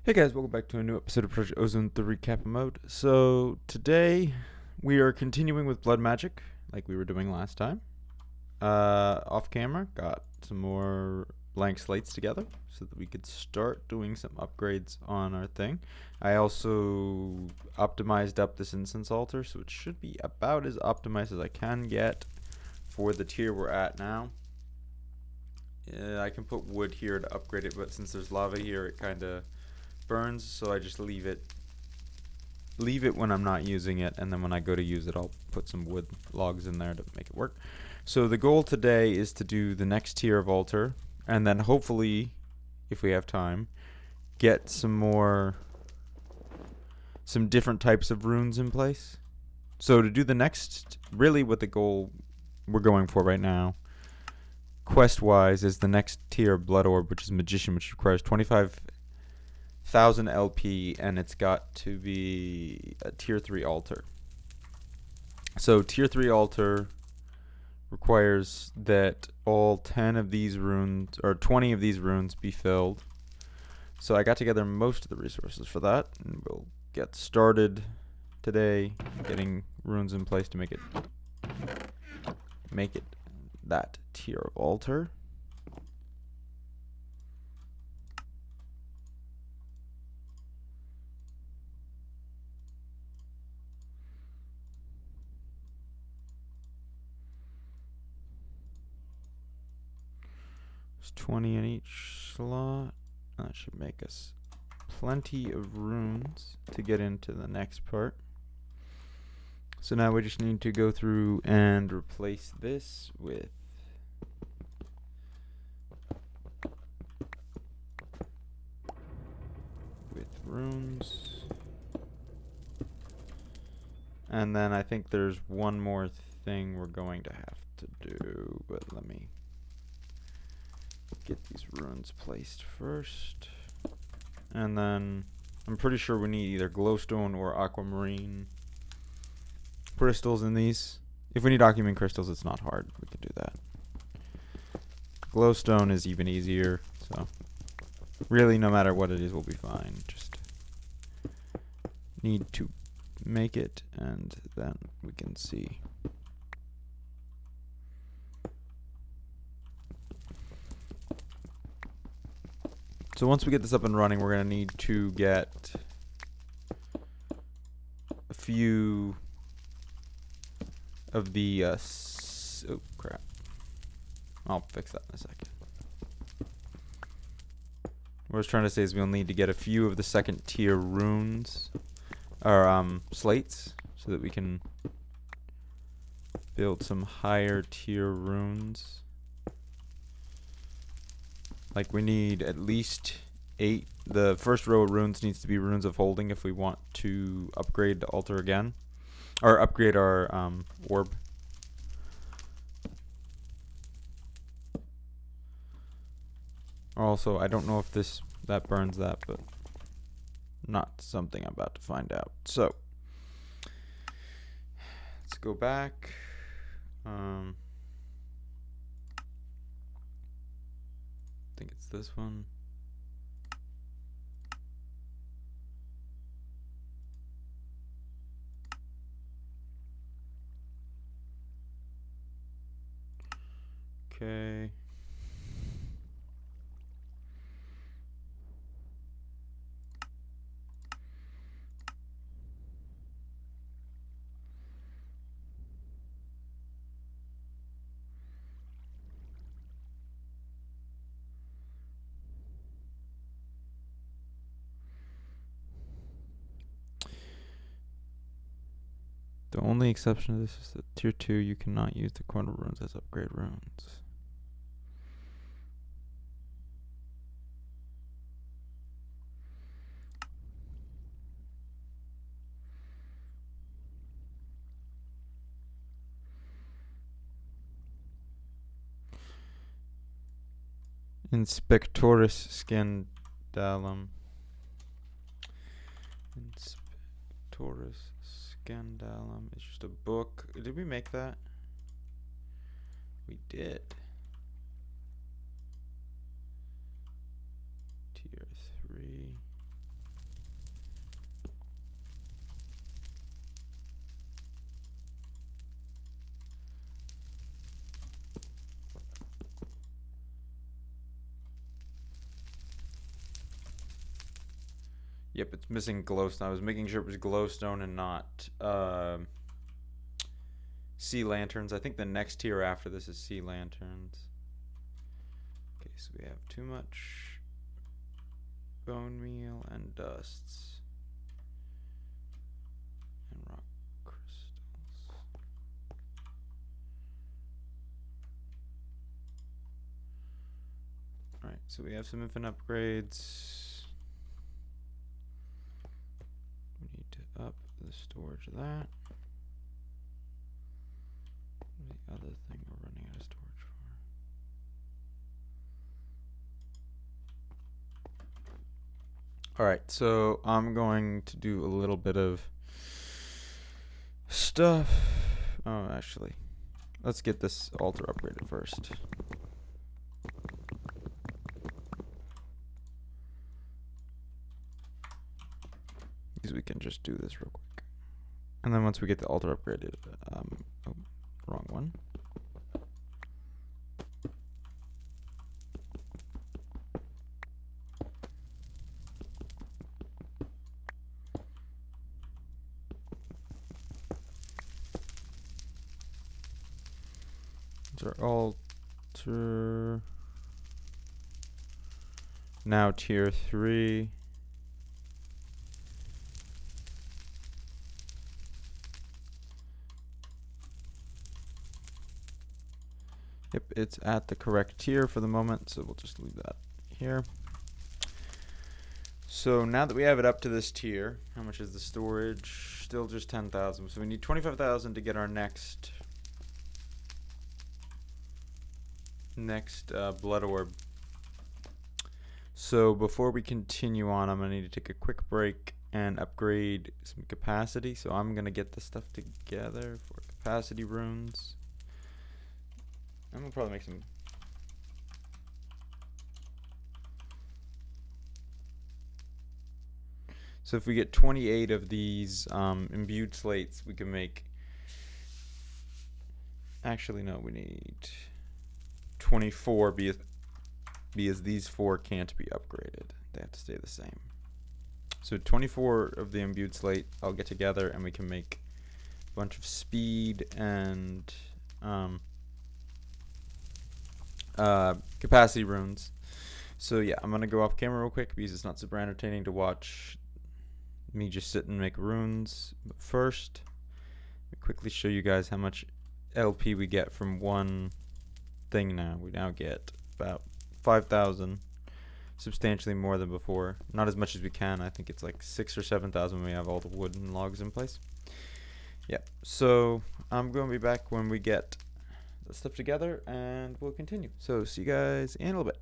Hey guys, welcome back to a new episode of Project Ozone 3 Kappa mode. So today we are continuing with blood magic like we were doing last time. Off camera, got some more blank slates together so that we could start doing some upgrades on our thing. I also optimized up this incense altar, so it should be about as optimized as I can get for the tier we're at now. I can put wood here to upgrade it, but since there's lava here, it kind of burns, so I just leave it when I'm not using it, and then when I go to use it, I'll put some wood logs in there to make it work. So the goal today is to do the next tier of altar, and then hopefully, if we have time, get some different types of runes in place. So to do the next, really what the goal we're going for right now, quest wise, is the next tier of blood orb, which is magician, which requires 25,000 LP, and it's got to be a tier 3 altar. So tier 3 altar requires that all 10 of these runes, or 20 of these runes, be filled. So I got together most of the resources for that, and we'll get started today getting runes in place to make it that tier of altar. There's 20 in each slot. That should make us plenty of runes to get into the next part. So now we just need to go through and replace this with runes. And then I think there's one more thing we're going to have to do, but let me get these runes placed first. And then I'm pretty sure we need either glowstone or aquamarine crystals in these. If we need aquamarine crystals, it's not hard. We can do that. Glowstone is even easier, so really no matter what it is, we'll be fine. Just need to make it, and then we can see. So once we get this up and running, we're going to need to get a few of the oh crap, I'll fix that in a second. What I was trying to say is we'll need to get a few of the second tier runes, or slates, so that we can build some higher tier runes. Like we need at least 8. The first row of runes needs to be runes of holding if we want to upgrade the altar again, or upgrade our orb. Also, I don't know if that burns that, but not something I'm about to find out. So let's go back. I think it's this one. Okay. The only exception to this is that tier 2 you cannot use the corner runes as upgrade runes. Inspectoris Scandalum. Inspectoris Scandalum. It's just a book. Did we make that? We did. Tier 3. Yep, it's missing glowstone. I was making sure it was glowstone and not sea lanterns. I think the next tier after this is sea lanterns. Okay, so we have too much bone meal and dusts and rock crystals. Alright, so we have some infinite upgrades. We need to up the storage of that. The other thing we're running out of storage for. Alright, so I'm going to do a little bit of stuff. Oh, actually, let's get this altar upgraded first. Because we can just do this real quick. And then once we get the altar upgraded, oh, wrong one. It's our altar. Now tier 3. Yep, it's at the correct tier for the moment, so we'll just leave that here. So now that we have it up to this tier, how much is the storage? Still just 10,000. So we need 25,000 to get our next blood orb. So before we continue on, I'm gonna need to take a quick break and upgrade some capacity. So I'm gonna get this stuff together for capacity runes. I'm gonna probably make some. So if we get 28 of these imbued slates, we can make. Actually, no, we need 24 because these 4 can't be upgraded. They have to stay the same. So 24 of the imbued slate I'll get together, and we can make a bunch of speed and capacity runes. So yeah, I'm gonna go off camera real quick because it's not super entertaining to watch me just sit and make runes. But first, let me quickly show you guys how much LP we get from one thing now. We now get about 5,000, substantially more than before. Not as much as we can. I think it's like 6,000 or 7,000 when we have all the wood and logs in place. Yeah, so I'm going to be back when we get the stuff together, and we'll continue. So see you guys in a little bit.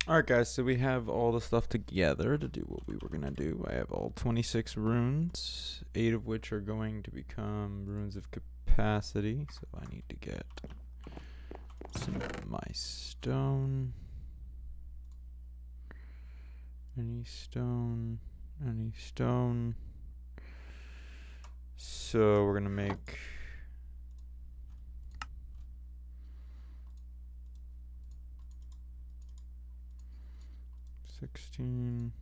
Alright guys, so we have all the stuff together to do what we were going to do. I have all 26 runes, 8 of which are going to become runes of capacity. So I need to get some of my stone. Any stone. So we're going to make 16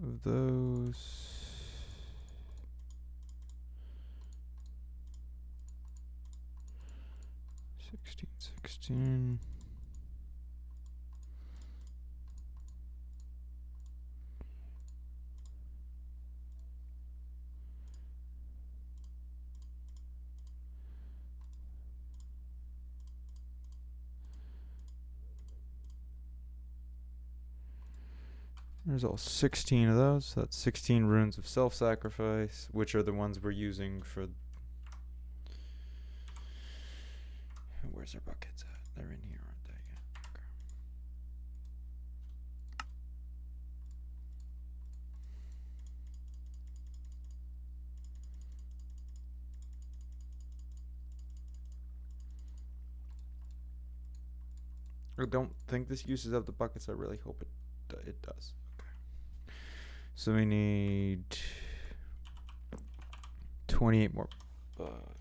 of those. 16. There's all 16 of those. So that's 16 runes of self-sacrifice, which are the ones we're using for. Where's our buckets at? They're in here, aren't they? Yeah. Okay. I don't think this uses up the buckets. I really hope it does. Okay. So we need 28 more buckets.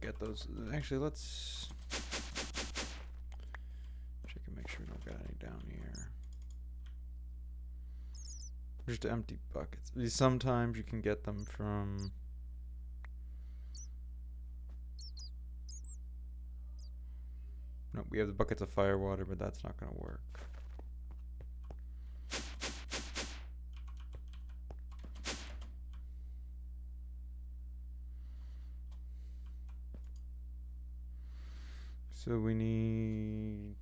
get those. Actually, let's check and make sure we don't got any down here. Just empty buckets. Sometimes you can get them from... Nope, we have the buckets of fire water, but that's not going to work. So we need...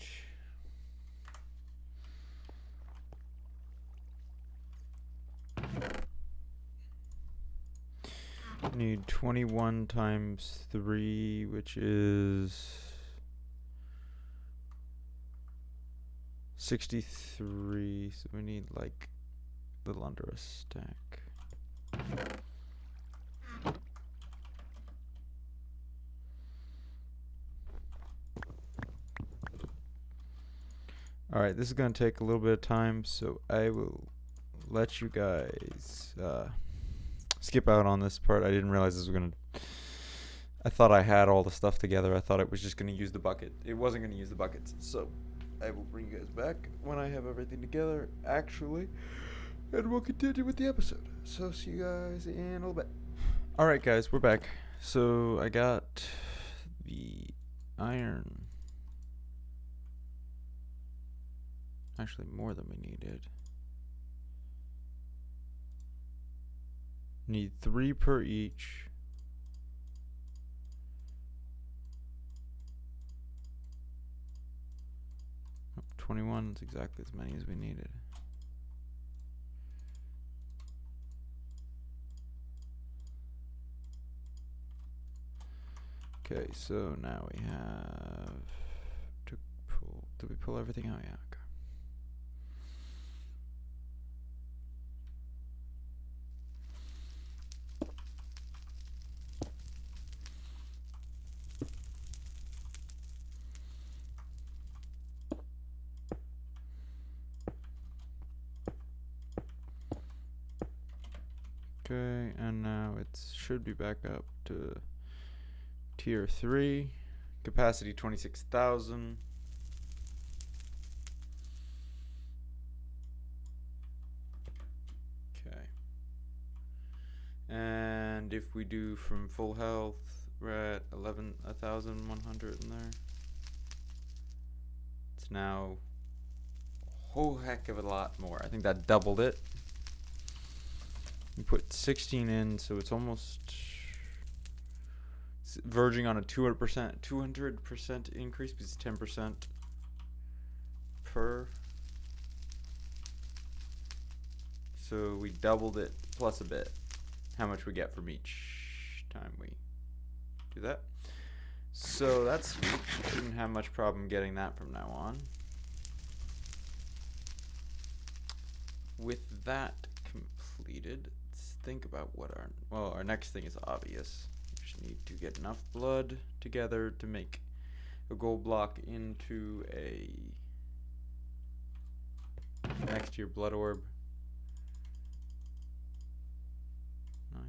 Need 21 times 3, which is 63. So we need like a little under a stack. Alright, this is going to take a little bit of time, so I will let you guys skip out on this part. I didn't realize this was going to... I thought I had all the stuff together. I thought it was just going to use the bucket. It wasn't going to use the buckets. So I will bring you guys back when I have everything together, actually. And we'll continue with the episode. So see you guys in a little bit. Alright guys, we're back. So I got the iron. Actually more than we needed. Need 3 per each. Oh, 21 is exactly as many as we needed. Okay, so now we have to pull. Did we pull everything out? Yeah. Okay. Okay, and now it should be back up to tier 3. Capacity 26,000. Okay. And if we do from full health, we're at 1,100 in there. It's now a whole heck of a lot more. I think that doubled it. We put 16 in, so it's almost verging on a 200% increase, because it's 10% per. So we doubled it plus a bit. How much we get from each time we do that. So that's sweet. We shouldn't have much problem getting that from now on. With that completed, let's think about what our next thing is obvious. We just need to get enough blood together to make a gold block into a next year blood orb. 9.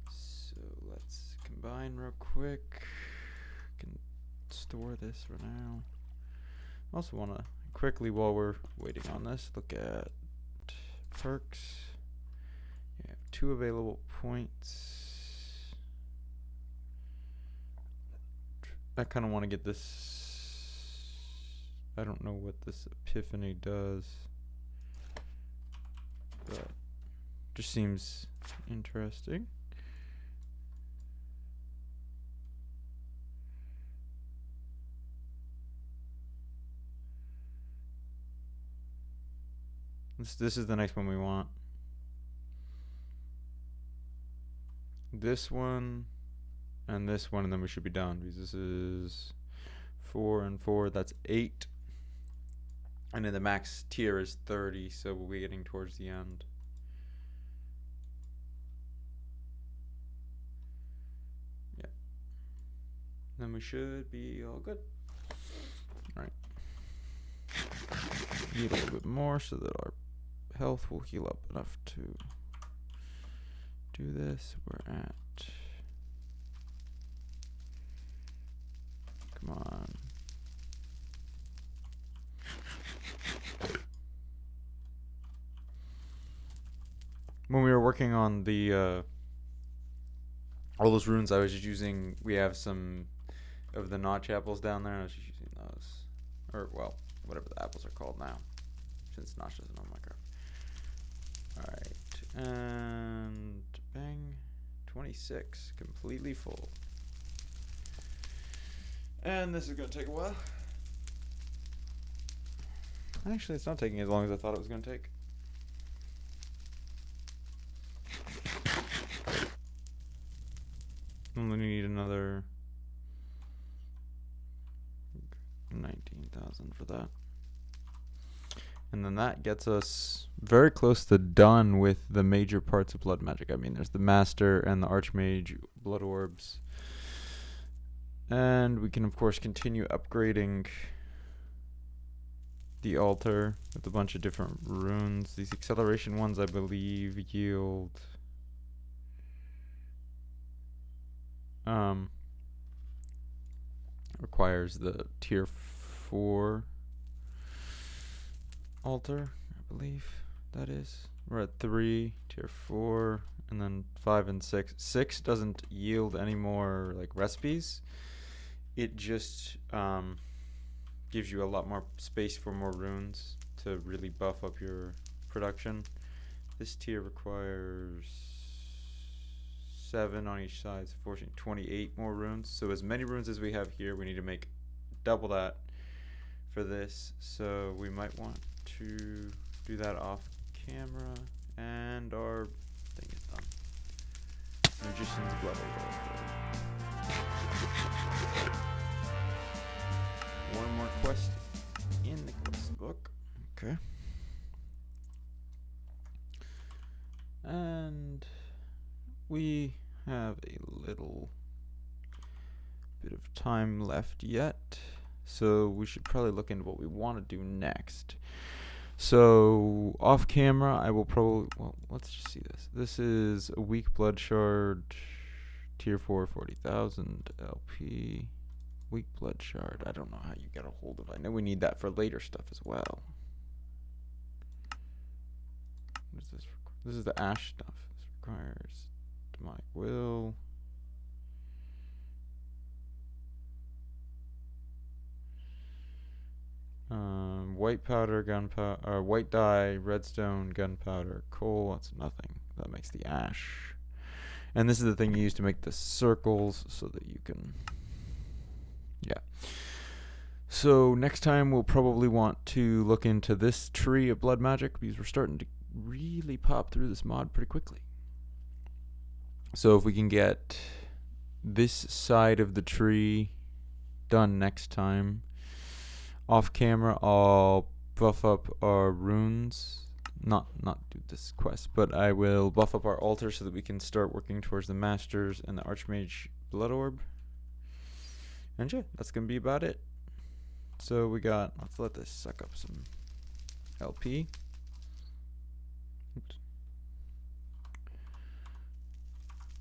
So let's combine real quick. Can store this for now. Also want to quickly, while we're waiting on this, look at perks. You have 2 available points. I kind of want to get this. I don't know what this epiphany does, but just seems interesting. This is the next one we want. This one and this one, and then we should be done, because this is 4 and 4. That's 8. And then the max tier is 30, so we'll be getting towards the end. Yeah. Then we should be all good. Alright. Need a little bit more so that our health will heal up enough to do this. We're at when we were working on the all those runes, I was just using. We have some of the notch apples down there. I was just using those, or well, whatever the apples are called now, since notch doesn't own Minecraft. All right, and bang, 26, completely full. And this is gonna take a while. Actually, it's not taking as long as I thought it was gonna take. Only need another 19,000 for that. And then that gets us very close to done with the major parts of blood magic. I mean, there's the master and the archmage blood orbs. And we can, of course, continue upgrading the altar with a bunch of different runes. These acceleration ones, I believe, yield requires the tier 4 altar, I believe that is. We're at 3, tier 4, and then 5 and 6. 6 doesn't yield any more like recipes. It just gives you a lot more space for more runes to really buff up your production. This tier requires 7 on each side, so fortunately 28 more runes. So as many runes as we have here, we need to make double that for this. So we might want to do that off camera, and our thing is done. Magician's Blood Orb. One more quest in the quest book. Okay. And we have a little bit of time left yet, so we should probably look into what we want to do next. So off camera, I will probably, well, let's just see this. This is a weak blood shard, tier 4, 40,000 LP. Weak blood shard. I don't know how you get a hold of it. I know we need that for later stuff as well. What is this? This is the ash stuff. This requires demonic will. White powder, gunpowder, white dye, redstone, gunpowder, coal. That's nothing. That makes the ash. And this is the thing you use to make the circles so that you can. Yeah. So next time we'll probably want to look into this tree of blood magic, because we're starting to really pop through this mod pretty quickly. So if we can get this side of the tree done next time, off camera I'll buff up our runes. Not do this quest, but I will buff up our altar so that we can start working towards the masters and the archmage blood orb. And yeah, that's gonna be about it. So we got, let's let this suck up some LP. Oops.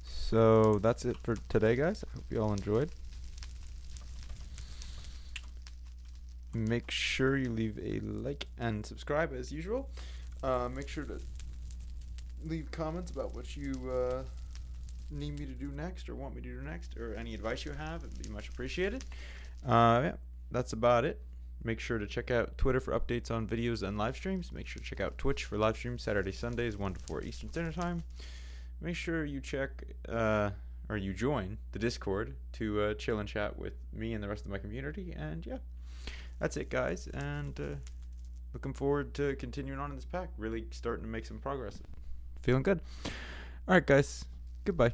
So that's it for today, guys. I hope you all enjoyed. Make sure you leave a like and subscribe as usual. Make sure to leave comments about what you need me to do next, or want me to do next, or any advice you have. It'd be much appreciated. Yeah, that's about it. Make sure to check out Twitter for updates on videos and live streams. Make sure to check out Twitch for live streams Saturday, Sundays, 1 to 4 Eastern Standard Time. Make sure you check or you join the Discord to chill and chat with me and the rest of my community. And yeah, that's it, guys. And looking forward to continuing on in this pack. Really starting to make some progress. Feeling good. All right, guys. Goodbye.